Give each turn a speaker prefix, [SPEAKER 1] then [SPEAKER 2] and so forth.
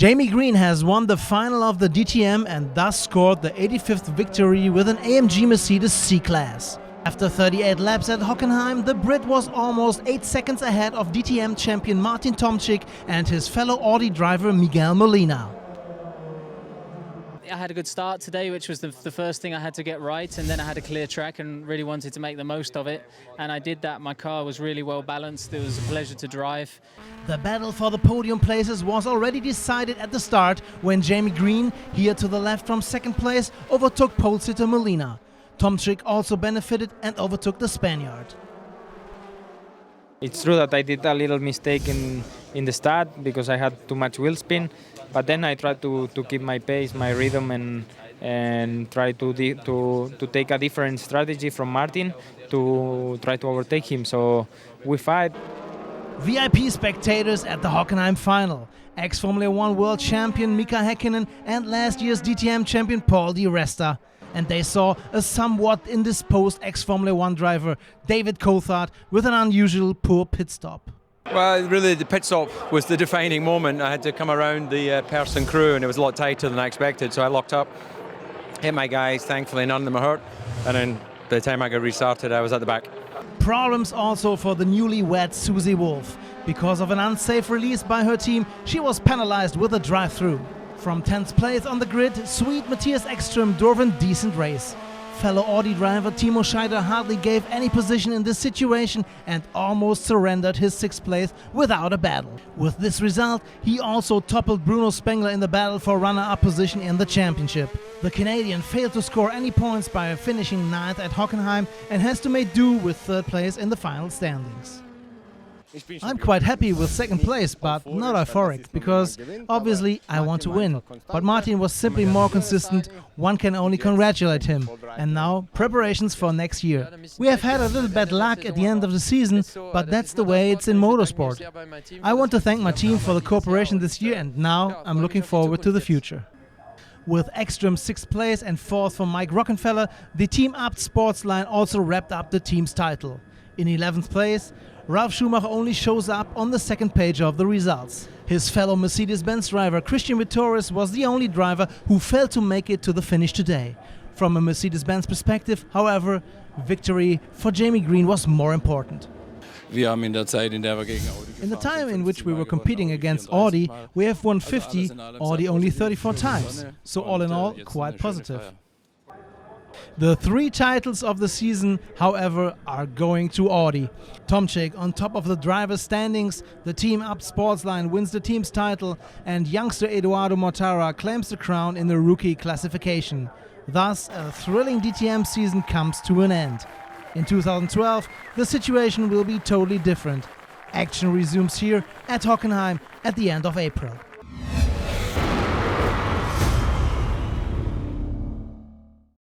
[SPEAKER 1] Jamie Green has won the final of the DTM and thus scored the 85th victory with an AMG Mercedes C-Class. After 38 laps at Hockenheim, the Brit was almost 8 seconds ahead of DTM champion Martin Tomczyk and his fellow Audi driver Miguel Molina.
[SPEAKER 2] I had a good start today, which was the first thing I had to get right, and then I had a clear track and really wanted to make the most of it, and I did that. My car was really well balanced. It was a pleasure to drive.
[SPEAKER 1] The battle for the podium places was already decided at the start when Jamie Green, here to the left from second place, overtook pole sitter Molina. Tomczyk also benefited and overtook the Spaniard.
[SPEAKER 3] It's true that I did a little mistake in the start because I had too much wheel spin, but then I tried to keep my pace, my rhythm, and try to take a different strategy from Martin to try to overtake him. So we fight.
[SPEAKER 1] VIP spectators at the Hockenheim final. Ex-Formula 1 world champion Mika Häkkinen and last year's DTM champion Paul Di Resta. And they saw a somewhat indisposed ex-Formula 1 driver, David Coulthard, with an unusual poor pit stop.
[SPEAKER 4] Well, really the pit stop was the defining moment. I had to come around the Person crew and it was a lot tighter than I expected, so I locked up, hit my guys, thankfully none of them were hurt, and then by the time I got restarted I was at the back.
[SPEAKER 1] Problems also for the newlywed Susie Wolff. Because of an unsafe release by her team, she was penalized with a drive-through. From 10th place on the grid, Swede Matthias Ekström drove a decent race. Fellow Audi driver Timo Scheider hardly gave any position in this situation and almost surrendered his 6th place without a battle. With this result, he also toppled Bruno Spengler in the battle for runner-up position in the championship. The Canadian failed to score any points by finishing 9th at Hockenheim and has to make do with 3rd place in the final standings. I'm quite happy with 2nd place, but not euphoric, because obviously I want to win. But Martin was simply more consistent, one can only congratulate him. And now, preparations for next year. We have had a little bad luck at the end of the season, but that's the way it's in motorsport. I want to thank my team for the cooperation this year, and now I'm looking forward to the future. With Ekström's 6th place and 4th for Mike Rockenfeller, the Team Abt Sportsline also wrapped up the team's title. In 11th place, Ralf Schumacher only shows up on the 2nd page of the results. His fellow Mercedes-Benz driver Christian Vittoris was the only driver who failed to make it to the finish today. From a Mercedes-Benz perspective, however, victory for Jamie Green was more important.
[SPEAKER 5] In
[SPEAKER 1] the time in which we were competing against Audi, we have won 50, Audi only 34 times. So all in all, quite positive. The 3 titles of the season, however, are going to Audi. Tomczyk on top of the driver's standings, the Team Abt Sportsline wins the team's title, and youngster Eduardo Mortara claims the crown in the rookie classification. Thus, a thrilling DTM season comes to an end. In 2012, the situation will be totally different. Action resumes here at Hockenheim at the end of April.